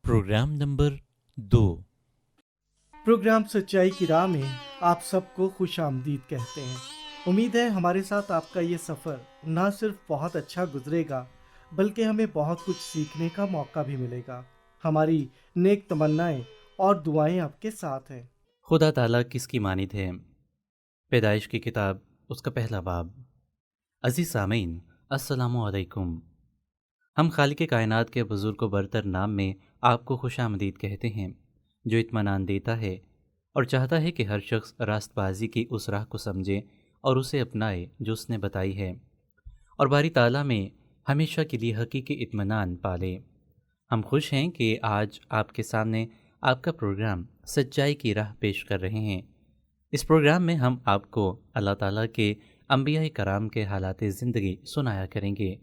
Programme number 2। Programme सच्चाई की राह में आप सबको खुश आमदीद कहते हैं। उम्मीद है हमारे साथ आपका ये सफ़र ना सिर्फ बहुत अच्छा गुजरेगा बल्कि हमें बहुत कुछ सीखने का मौका भी मिलेगा। हमारी नेक तमन्नाएं और दुआएं आपके साथ हैं। खुदा ताला किसकी मानिद है। पैदाइश की किताब उसका पहला बाब। अज़ीज़ सामीन, अस्सलामु अलैकुम। हम खालिक कायनात के बुज़ुर्ग व बरतर नाम में आपको खुशामदीद कहते हैं, जो इत्मीनान देता है और चाहता है कि हर शख्स रास्तबाजी की उस राह को समझे और उसे अपनाए जो उसने बताई है, और बारी ताला में हमेशा के लिए हकीकी इत्मीनान पाले। हम खुश हैं कि आज आपके सामने आपका प्रोग्राम सच्चाई की राह पेश कर रहे हैं। इस प्रोग्राम में हम आपको अल्लाह ताला के अंबिया कराम के हालात ज़िंदगी सुनाया करेंगे,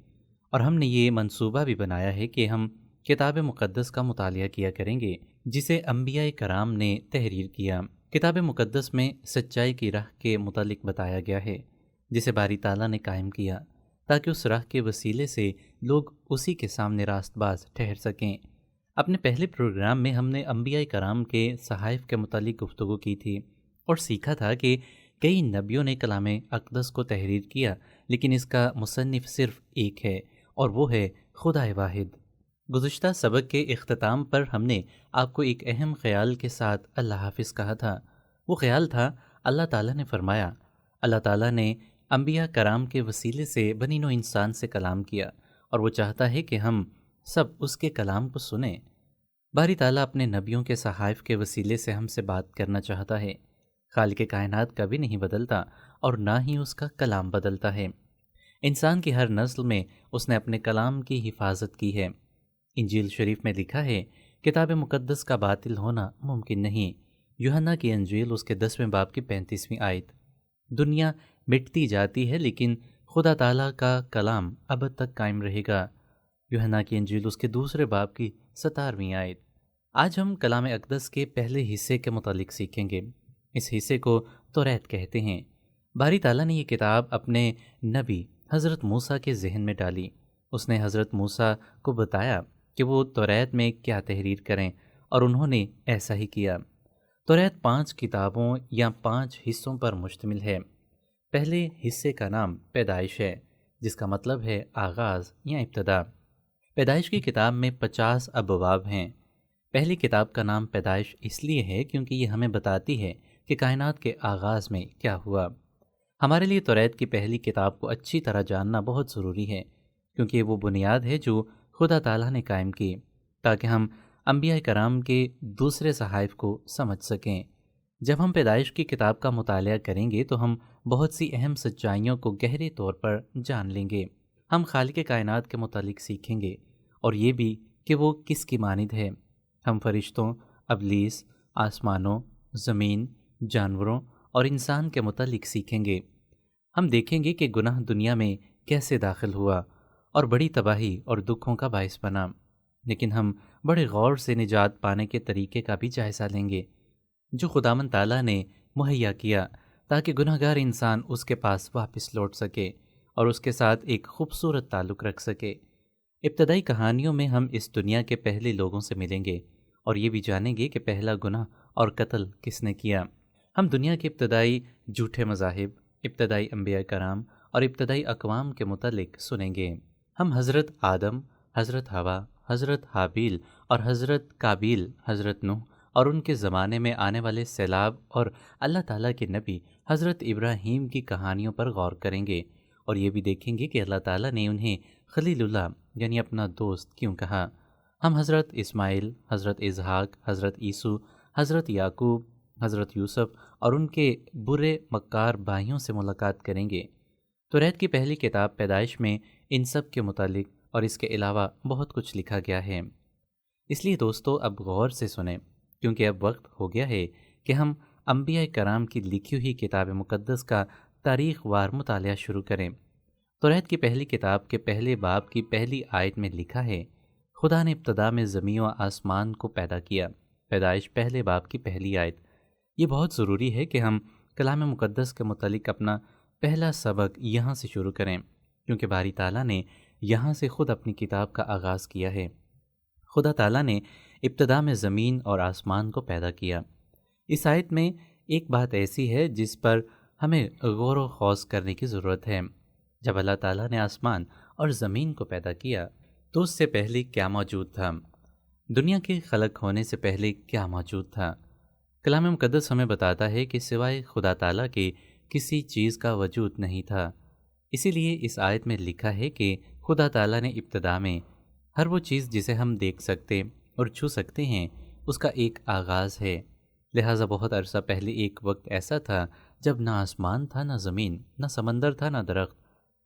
और हमने ये मंसूबा भी बनाया है कि हम किताब मुक़द्दस का मुतालिया किया करेंगे जिसे अंबिया कराम ने तहरीर किया। किताब मुक़द्दस में सच्चाई की राह के मुतालिक बताया गया है जिसे बारी ताला ने कायम किया, ताकि उस राह के वसीले से लोग उसी के सामने रास्तबाज ठहर सकें। अपने पहले प्रोग्राम में हमने अंबिया कराम के सहाइफ के मुतालिक गुफ्तगू की थी और सीखा था कि कई नबियों ने कलाम अक़दस को तहरीर किया, लेकिन इसका मुसन्निफ़ सिर्फ़ एक है और वो है खुदाए वाहिद। गुज़िश्ता सबक के इख्तिताम पर हमने आपको एक अहम ख़याल के साथ अल्लाह हाफ़िज़ कहा था। वो ख़याल था, अल्लाह ताला ने फ़रमाया, अल्लाह ताला ने अंबिया कराम के वसीले से बनी नौ इंसान से कलाम किया और वो चाहता है कि हम सब उसके कलाम को सुने। बारी ताला अपने नबियों के सहाइफ के वसीले से हमसे बात करना चाहता है। खालिक कायनात कभी नहीं बदलता और ना ही उसका कलाम बदलता है। इंसान की हर नस्ल में उसने अपने कलाम की हिफाजत की है। इंजील शरीफ में लिखा है, किताब मुक़द्दस का बातिल होना मुमकिन नहीं। यूहन्ना की इंजील उसके 10वें बाब की 35वीं आयत। दुनिया मिटती जाती है लेकिन खुदा ताला का कलाम अब तक कायम रहेगा। यूहन्ना की इंजील उसके 2 बाब की 17वीं आयत। आज हम कलाम अक़दस के पहले हिस्से के मुतालिक सीखेंगे। इस हिस्से को तौरात कहते हैं। बारी ताला ने यह किताब अपने नबी हज़रत मूसा के जहन में डाली। उसने हज़रत मूसा को बताया कि वो तौरात में क्या तहरीर करें, और उन्होंने ऐसा ही किया। तौरात 5 किताबों या 5 हिस्सों पर मुश्तमिल है। पहले हिस्से का नाम पैदाइश है, जिसका मतलब है आगाज़ या इब्तदा। पैदाइश की किताब में 50 अबवाब हैं। पहली किताब का नाम पैदाइश इसलिए है क्योंकि ये हमें बताती है कि कायनात के आगाज़ में क्या हुआ। हमारे लिए तौरात की पहली किताब को अच्छी तरह जानना बहुत ज़रूरी है, क्योंकि ये वो बुनियाद है जो खुदा ताला ने कायम की, ताकि हम अंबिया कराम के दूसरे सहाइफ को समझ सकें। जब हम पैदाइश की किताब का मुतालिया करेंगे तो हम बहुत सी अहम सच्चाइयों को गहरे तौर पर जान लेंगे। हम खालिक कायनात के मुतालिक सीखेंगे और ये भी कि वो किसकी मानिद है। हम फरिश्तों, अबलीस, आसमानों, ज़मीन, जानवरों और इंसान के मुतालिक सीखेंगे। हम देखेंगे कि गुनाह दुनिया में कैसे दाखिल हुआ और बड़ी तबाही और दुखों का बायस बना, लेकिन हम बड़े गौर से निजात पाने के तरीके का भी जायज़ा लेंगे जो खुदावंद ताला ने मुहैया किया, ताकि गुनहगार इंसान उसके पास वापस लौट सके और उसके साथ एक खूबसूरत ताल्लुक़ रख सके। इब्तदाई कहानियों में हम इस दुनिया के पहले लोगों से मिलेंगे और ये भी जानेंगे कि पहला गुनाह और कत्ल किसने किया। हम दुनिया के इब्तदाई झूठे मज़ाहिब, इब्तदाई अंबिया कराम और इब्तदाई अक़वाम के मुतालिक सुनेंगे। हम हज़रत आदम, हज़रत हवा, हज़रत हाबील और हज़रत काबील, हज़रत नूह और उनके ज़माने में आने वाले सैलाब और अल्लाह ताला के नबी हज़रत इब्राहीम की कहानियों पर गौर करेंगे और ये भी देखेंगे कि अल्लाह ताला ने उन्हें खलीलुल्लाह यानी अपना दोस्त क्यों कहा। हम हज़रत इस्माइल, हज़रत इसहाक, हज़रत ईसू, हज़रत याकूब, हज़रत यूसुफ और उनके बुरे मक्कार भाइयों से मुलाकात करेंगे। तौरात की पहली किताब पैदाइश में इन सब के मुतालिक और इसके अलावा बहुत कुछ लिखा गया है। इसलिए दोस्तों, अब गौर से सुनें, क्योंकि अब वक्त हो गया है कि हम अंबिया कराम की लिखी हुई किताब मुक़द्दस का तारीख़ वार मुतालिया शुरू करें। तौरात की पहली किताब के पहले बाब की पहली आयत में लिखा है, खुदा ने इब्तदा में ज़मीन व आसमान को पैदा किया। पैदाइश पहले बाब की पहली आयत। ये बहुत ज़रूरी है कि हम कलाम मुक़द्दस के मुतालिक अपना पहला सबक यहाँ से शुरू करें, क्योंकि बारी ताला ने यहाँ से ख़ुद अपनी किताब का आगाज़ किया है। खुदा ताला ने ابتدا میں زمین اور آسمان کو پیدا کیا۔ اس آیت میں ایک بات ایسی ہے جس پر ہمیں غور و خوض کرنے کی ضرورت ہے۔ جب اللہ تعالیٰ نے آسمان اور زمین کو پیدا کیا تو اس سے پہلے کیا موجود تھا؟ دنیا کے خلق ہونے سے پہلے کیا موجود تھا؟ کلام مقدس ہمیں بتاتا ہے کہ سوائے خدا تعالیٰ کے کسی چیز کا وجود نہیں تھا۔ اسی لیے اس آیت میں لکھا ہے کہ خدا تعالیٰ نے ابتدا میں ہر وہ چیز جسے ہم دیکھ سکتے اور چھو سکتے ہیں اس کا ایک آغاز ہے۔ لہٰذا بہت عرصہ پہلے ایک وقت ایسا تھا جب نہ آسمان تھا، نہ زمین، نہ سمندر تھا، نہ درخت۔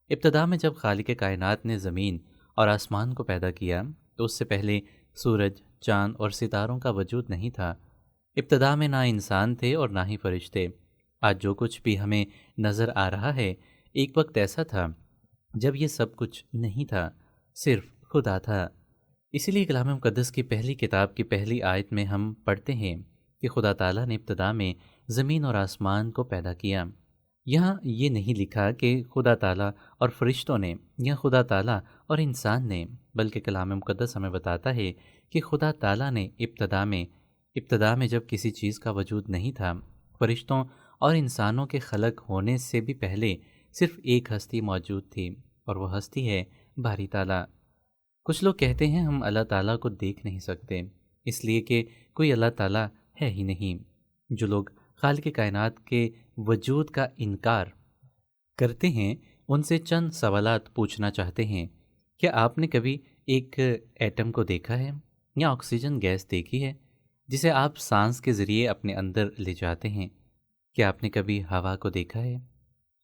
ابتدا میں جب خالق کائنات نے زمین اور آسمان کو پیدا کیا تو اس سے پہلے سورج، چاند اور ستاروں کا وجود نہیں تھا۔ ابتدا میں نہ انسان تھے اور نہ ہی فرشتے۔ آج جو کچھ بھی ہمیں نظر آ رہا ہے، ایک وقت ایسا تھا جب یہ سب کچھ نہیں تھا، صرف خدا تھا۔ اسی لیے کلام مقدس کی پہلی کتاب کی پہلی آیت میں ہم پڑھتے ہیں کہ خدا تعالیٰ نے ابتدا میں زمین اور آسمان کو پیدا کیا۔ یہاں یہ نہیں لکھا کہ خدا تعالیٰ اور فرشتوں نے یا خدا تعالیٰ اور انسان نے، بلکہ کلام مقدس ہمیں بتاتا ہے کہ خدا تعالیٰ نے ابتدا میں جب کسی چیز کا وجود نہیں تھا، فرشتوں اور انسانوں کے خلق ہونے سے بھی پہلے صرف ایک ہستی موجود تھی، اور وہ ہستی ہے باری تعالیٰ۔ کچھ لوگ کہتے ہیں ہم اللہ تعالیٰ کو دیکھ نہیں سکتے اس لیے کہ کوئی اللہ تعالیٰ ہے ہی نہیں۔ جو لوگ خالق کائنات کے وجود کا انکار کرتے ہیں ان سے چند سوالات پوچھنا چاہتے ہیں۔ کیا آپ نے کبھی ایک ایٹم کو دیکھا ہے یا آکسیجن گیس دیکھی ہے جسے آپ سانس کے ذریعے اپنے اندر لے جاتے ہیں؟ کیا آپ نے کبھی ہوا کو دیکھا ہے؟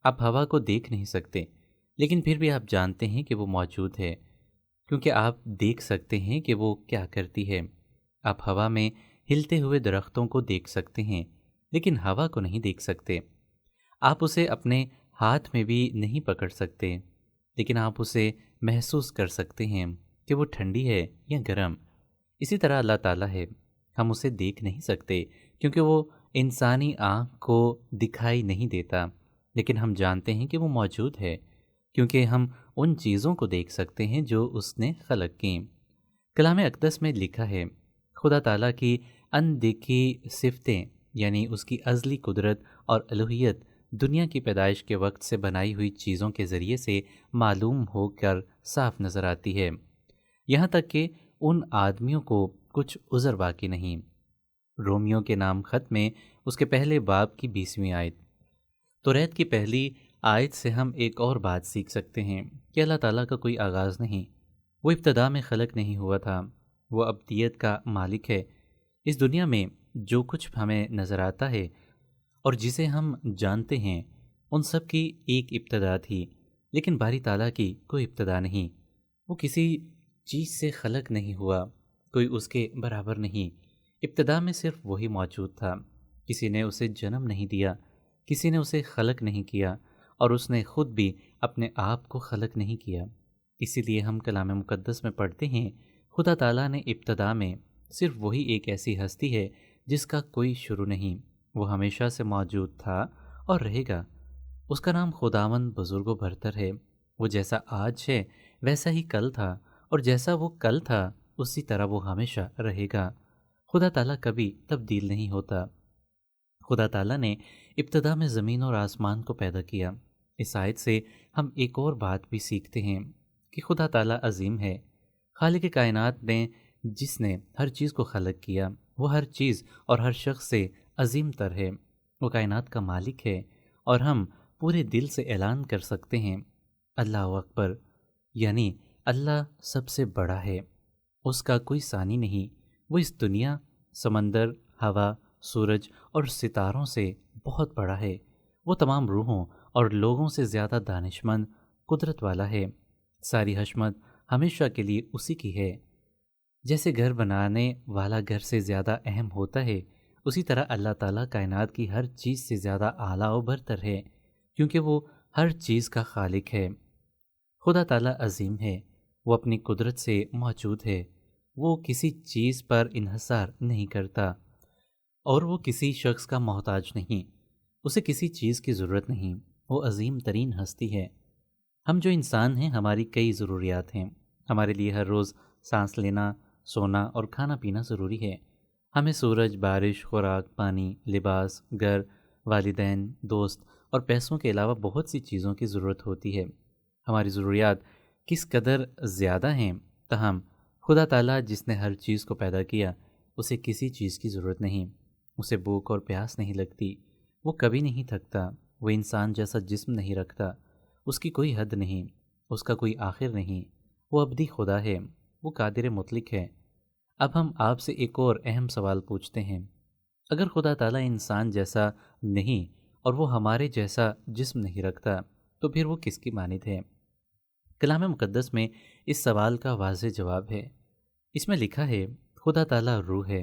آپ ہوا کو دیکھ نہیں سکتے لیکن پھر بھی آپ جانتے ہیں کہ وہ موجود ہے، کیونکہ آپ دیکھ سکتے ہیں کہ وہ کیا کرتی ہے۔ آپ ہوا میں ہلتے ہوئے درختوں کو دیکھ سکتے ہیں لیکن ہوا کو نہیں دیکھ سکتے۔ آپ اسے اپنے ہاتھ میں بھی نہیں پکڑ سکتے لیکن آپ اسے محسوس کر سکتے ہیں کہ وہ ٹھنڈی ہے یا گرم۔ اسی طرح اللہ تعالیٰ ہے، ہم اسے دیکھ نہیں سکتے کیونکہ وہ انسانی آنکھ کو دکھائی نہیں دیتا، لیکن ہم جانتے ہیں کہ وہ موجود ہے کیونکہ ہم ان چیزوں کو دیکھ سکتے ہیں جو اس نے خلق کی۔ کلام اقدس میں لکھا ہے خدا تعالیٰ کی اندیکھی صفتیں یعنی اس کی ازلی قدرت اور الوہیت دنیا کی پیدائش کے وقت سے بنائی ہوئی چیزوں کے ذریعے سے معلوم ہو کر صاف نظر آتی ہے، یہاں تک کہ ان آدمیوں کو کچھ عذر باقی نہیں۔ رومیو کے نام خط میں اس کے پہلے باب کی 20ویں آیت۔ توریت کی پہلی آیت سے ہم ایک اور بات سیکھ سکتے ہیں کہ اللہ تعالیٰ کا کوئی آغاز نہیں، وہ ابتدا میں خلق نہیں ہوا تھا، وہ ابدیت کا مالک ہے۔ اس دنیا میں جو کچھ ہمیں نظر آتا ہے اور جسے ہم جانتے ہیں ان سب کی ایک ابتدا تھی، لیکن باری تعالیٰ کی کوئی ابتدا نہیں۔ وہ کسی چیز سے خلق نہیں ہوا، کوئی اس کے برابر نہیں۔ ابتدا میں صرف وہی موجود تھا، کسی نے اسے جنم نہیں دیا، کسی نے اسے خلق نہیں کیا، اور اس نے خود بھی اپنے آپ کو خلق نہیں کیا۔ اسی لیے ہم کلام مقدس میں پڑھتے ہیں خدا تعالیٰ نے ابتدا میں صرف وہی ایک ایسی ہستی ہے جس کا کوئی شروع نہیں، وہ ہمیشہ سے موجود تھا اور رہے گا۔ اس کا نام خداوند بزرگ و برتر ہے۔ وہ جیسا آج ہے ویسا ہی کل تھا، اور جیسا وہ کل تھا اسی طرح وہ ہمیشہ رہے گا۔ خدا تعالیٰ کبھی تبدیل نہیں ہوتا۔ خدا تعالیٰ نے ابتدا میں زمین اور آسمان کو پیدا کیا۔ اس آیت سے ہم ایک اور بات بھی سیکھتے ہیں کہ خدا تعالیٰ عظیم ہے۔ خالق کائنات نے جس نے ہر چیز کو خلق کیا وہ ہر چیز اور ہر شخص سے عظیم تر ہے۔ وہ کائنات کا مالک ہے، اور ہم پورے دل سے اعلان کر سکتے ہیں اللہ اکبر، یعنی اللہ سب سے بڑا ہے، اس کا کوئی ثانی نہیں۔ وہ اس دنیا، سمندر، ہوا، سورج اور ستاروں سے بہت بڑا ہے۔ وہ تمام روحوں اور لوگوں سے زیادہ دانشمند، قدرت والا ہے۔ ساری حشمت ہمیشہ کے لیے اسی کی ہے۔ جیسے گھر بنانے والا گھر سے زیادہ اہم ہوتا ہے، اسی طرح اللہ تعالیٰ کائنات کی ہر چیز سے زیادہ اعلیٰ و برتر ہے، کیونکہ وہ ہر چیز کا خالق ہے۔ خدا تعالیٰ عظیم ہے، وہ اپنی قدرت سے موجود ہے، وہ کسی چیز پر انحصار نہیں کرتا، اور وہ کسی شخص کا محتاج نہیں، اسے کسی چیز کی ضرورت نہیں۔ وہ عظیم ترین ہستی ہے۔ ہم جو انسان ہیں ہماری کئی ضروریات ہیں۔ ہمارے لیے ہر روز سانس لینا، सोना और खाना पीना ज़रूरी है। हमें सूरज, बारिश, खुराक, पानी, लिबास, घर, वालिदैन, दोस्त और पैसों के अलावा बहुत सी चीज़ों की ज़रूरत होती है। हमारी ज़रूरियात किस कदर ज़्यादा हैं, तहम खुदा ताला जिसने हर चीज़ को पैदा किया उसे किसी चीज़ की ज़रूरत नहीं। उसे भूख और प्यास नहीं लगती, वो कभी नहीं थकता, वो इंसान जैसा जिस्म नहीं रखता, उसकी कोई हद नहीं, उसका कोई आखिर नहीं, वो अबदी खुदा है, वो कादिर मुतलिक है। अब हम आपसे एक और अहम सवाल पूछते हैं, अगर खुदा ताला इंसान जैसा नहीं और वो हमारे जैसा जिस्म नहीं रखता तो फिर वो किसकी मानित है? कलाम मुक़द्दस में इस सवाल का वाज़ेह जवाब है। इसमें लिखा है, खुदा ताला रूह है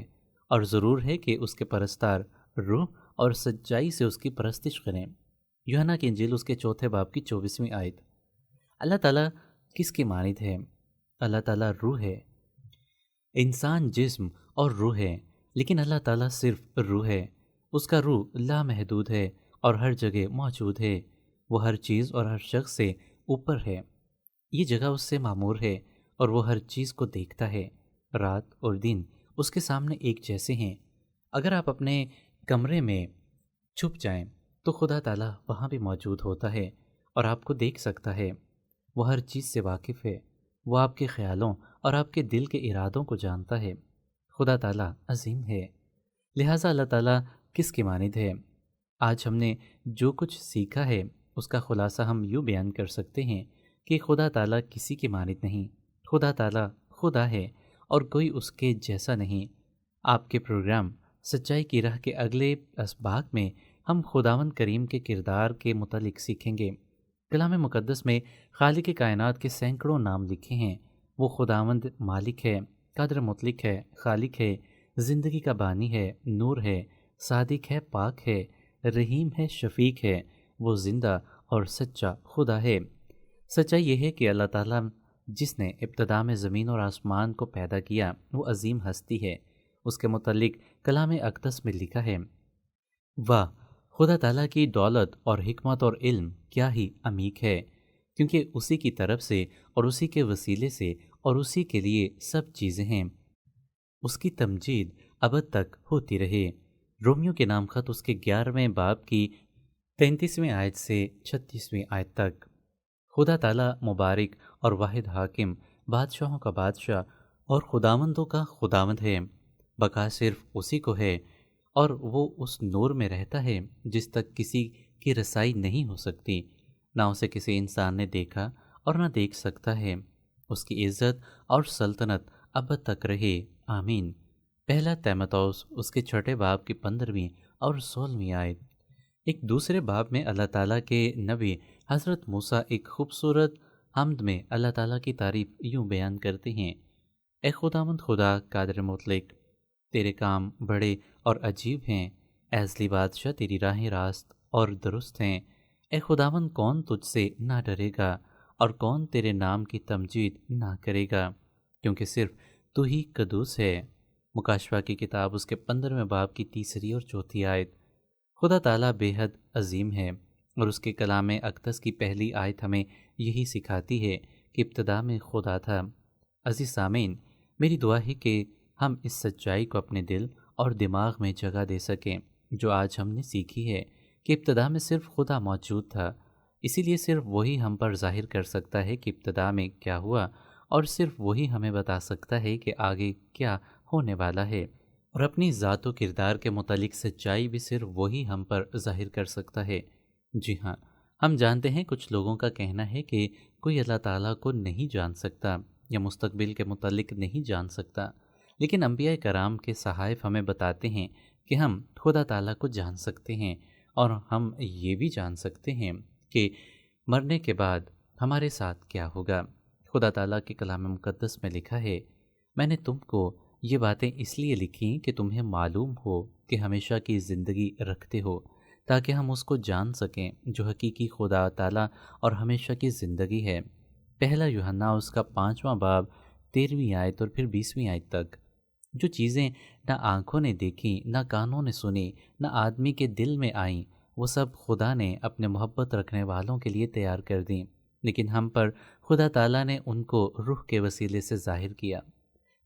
और ज़रूर है कि उसके परस्तार रूह और सच्चाई से उसकी परस्तिश करें। यूहन्ना की इंजील उसके 4 बाब की 24वीं आयत। अल्लाह ताला किसकी मानित है? अल्लाह ताला रूह है। इंसान जिस्म और रूह है, लेकिन अल्लाह ताला सिर्फ रूह है। उसका रूह लामहदूद है और हर जगह मौजूद है। वो हर चीज़ और हर शख्स से ऊपर है। ये जगह उससे मामूर है और वो हर चीज़ को देखता है। रात और दिन उसके सामने एक जैसे हैं। अगर आप अपने कमरे में छुप जाएं तो खुदा ताला वहाँ भी मौजूद होता है और आपको देख सकता है। वो हर चीज़ से वाकिफ़ है। वो आपके ख़्यालों और आपके दिल के इरादों को जानता है। खुदा ताला अजीम है। लिहाजा अल्लाह ताला किसकी मानिद है? आज हमने जो कुछ सीखा है उसका ख़ुलासा हम यूँ बयान कर सकते हैं कि खुदा ताला किसी की मानिद नहीं। खुदा ताला खुदा है और कोई उसके जैसा नहीं। आपके प्रोग्राम सच्चाई की राह के अगले असबाक में हम खुदावंद करीम के किरदार के मुतालिक सीखेंगे। कलाम मुक़द्दस में खालिक कायनात के सैकड़ों नाम लिखे हैं। वो खुदावंद मालिक है, कादिर मुतलिक है, खालिक है, ज़िंदगी का बानी है, नूर है, सादिक है, पाक है, रहीम है, शफ़ीक है। वो ज़िंदा और सच्चा खुदा है। सच्चाई यह है कि अल्लाह ताला जिसने इब्तदा में ज़मीन और आसमान को पैदा किया वो अजीम हस्ती है। उसके मुतालिक कलाम अक़दस में लिखा है, वाह खुदा ताला की दौलत और हिकमत और इल्म क्या ही अमीक है, क्योंकि उसी की तरफ से और उसी के वसीले से और उसी के लिए सब चीज़ें हैं। उसकी तमजीद अबद तक होती रहे। रोमियो के नाम ख़त उसके 11वें बाब की 33वीं आयत से 36वीं आयत तक। खुदा ताला मुबारक और वाहिद हाकिम, बादशाहों का बादशाह और खुदावंदों का खुदावंद है। बका सिर्फ उसी को है और वो उस नूर में रहता है जिस तक किसी की रसाई नहीं हो सकती, ना उसे किसी इंसान ने देखा और ना देख सकता है। उसकी इज़्ज़त और सल्तनत अब तक रहे, आमीन। पहला तीमुथियुस उसके 6 बाब की 15वीं और 16वीं आयत। एक दूसरे बाब में अल्लाह ताला के नबी हज़रत मूसा एक खूबसूरत हम्द में अल्लाह ताला की तारीफ़ यूँ बयान करते हैं, ए खुदावंद खुदा कादिर मुतलिक, तेरे काम बड़े और अजीब हैं। ऐज़ली बादशाह तेरी राहें रास्त और दुरुस्त हैं। ए खुदावंद कौन तुझसे ना डरेगा और कौन तेरे नाम की तमजीद ना करेगा, क्योंकि सिर्फ तू ही कदूस है। मुकाशवा की किताब उसके 15वें बाब की 3री और 4थी आयत। खुदा ताला बेहद अजीम है और उसके कलाम अक़दस की पहली आयत हमें यही सिखाती है कि इब्तदा में खुदा था। अज़ीज़ सामीन, मेरी दुआ है कि हम इस सच्चाई को अपने दिल और दिमाग में जगह दे सकें जो आज हमने सीखी है कि इब्तदा में सिर्फ खुदा मौजूद था। इसीलिए सिर्फ वही हम पर ज़ाहिर कर सकता है कि इब्तदा में क्या हुआ और सिर्फ वही हमें बता सकता है कि आगे क्या होने वाला है। और अपनी ज़ात व किरदार के मुतालिक सच्चाई भी सिर्फ वही हम पर ज़ाहिर कर सकता है। जी हाँ, हम जानते हैं कुछ लोगों का कहना है कि कोई अल्लाह ताला को नहीं जान सकता या मुस्तकबिल के मुतालिक नहीं जान सकता, लेकिन अंबिया कराम के सहाइफ हमें बताते हैं कि हम खुदा ताला को जान सकते हैं और हम ये भी जान सकते हैं कि मरने के बाद हमारे साथ क्या होगा। खुदा ताला के कलाम मुक़द्दस में लिखा है, मैंने तुमको ये बातें इसलिए लिखी कि तुम्हें मालूम हो कि हमेशा की ज़िंदगी रखते हो, ताकि हम उसको जान सकें जो हकीकी खुदा ताला और हमेशा की ज़िंदगी है। पहला यूहन्ना उसका 5वां बाब 13वीं आयत और फिर 20वीं आयत तक। जो चीज़ें ना आँखों ने देखी, ना कानों ने सुनी, ना आदमी के दिल में आईं, वो सब खुदा ने अपने मोहब्बत रखने वालों के लिए तैयार कर दी, लेकिन हम पर खुदा ताला ने उनको रूह के वसीले से ज़ाहिर किया।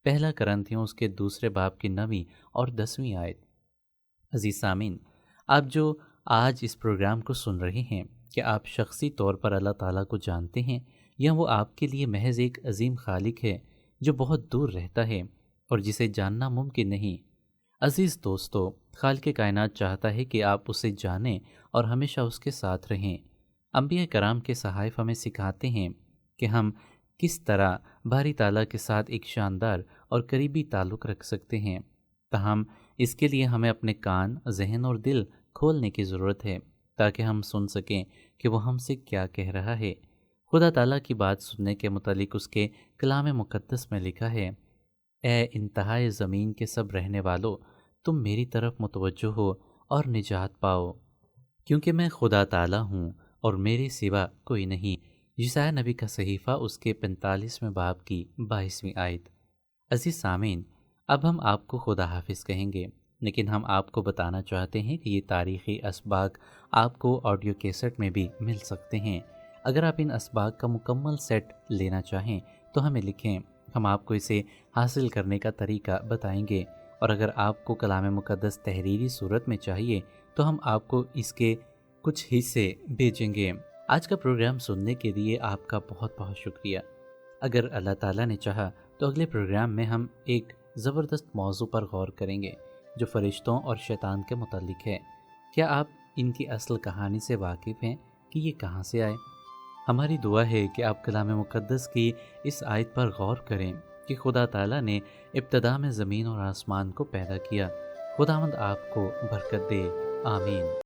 पहला करंथियों उसके दूसरे बाब की 9वीं और 10वीं आयत। अजीज सामीन, आप जो आज इस प्रोग्राम को सुन रहे हैं, क्या आप शख्सी तौर पर अल्लाह ताला को जानते हैं, या वो आपके लिए महज एक अजीम खालिक है जो बहुत दूर रहता है और जिसे जानना मुमकिन नहीं? अजीज़ दोस्तों, खालिक कायनात चाहता है कि आप उसे जानें और हमेशा उसके साथ रहें। अंबिया कराम के सहाइफ हमें सिखाते हैं कि हम किस तरह बारी ताला के साथ एक शानदार और करीबी ताल्लुक़ रख सकते हैं। ताहम इसके लिए हमें अपने कान, जहन और दिल खोलने की ज़रूरत है ताकि हम सुन सकें कि वो हमसे क्या कह रहा है। खुदा ताला की बात सुनने के मुतालिक उसके कलाम मुक़द्दस में लिखा है, ए इंतहाए ज़मीन के सब रहने वालों, तुम मेरी तरफ मुतवज्जो हो और निजात पाओ, क्योंकि मैं खुदा ताला हूँ और मेरे सिवा कोई नहीं। यशायाह नबी का सहीफ़ा उसके 45वें बाब की 22वीं आयत। अज़ीज़ सामीन, अब हम आपको खुदा हाफिज़ कहेंगे, लेकिन हम आपको बताना चाहते हैं कि ये तारीख़ी असबाक आपको ऑडियो कैसेट में भी मिल सकते हैं। अगर आप इन असबाक का मुकम्मल सेट लेना चाहें तो हमें लिखें, हम आपको इसे हासिल करने का तरीका बताएंगे। और अगर आपको कलाम मुक़द्दस तहरीरी सूरत में चाहिए तो हम आपको इसके कुछ हिस्से भेजेंगे। आज का प्रोग्राम सुनने के लिए आपका बहुत बहुत शुक्रिया। अगर अल्लाह ताला ने चाहा तो अगले प्रोग्राम में हम एक ज़बरदस्त मौजू पर गौर करेंगे जो फ़रिश्तों और शैतान के मुतालिक है। क्या आप इनकी असल कहानी से वाकिफ़ हैं कि ये कहाँ से आए? हमारी दुआ है कि आप कलाम मुक़द्दस की इस आयत पर गौर करें कि खुदा ताला ने इब्तिदा में ज़मीन और आसमान को पैदा किया। खुदावंद आपको बरकत दे। आमीन।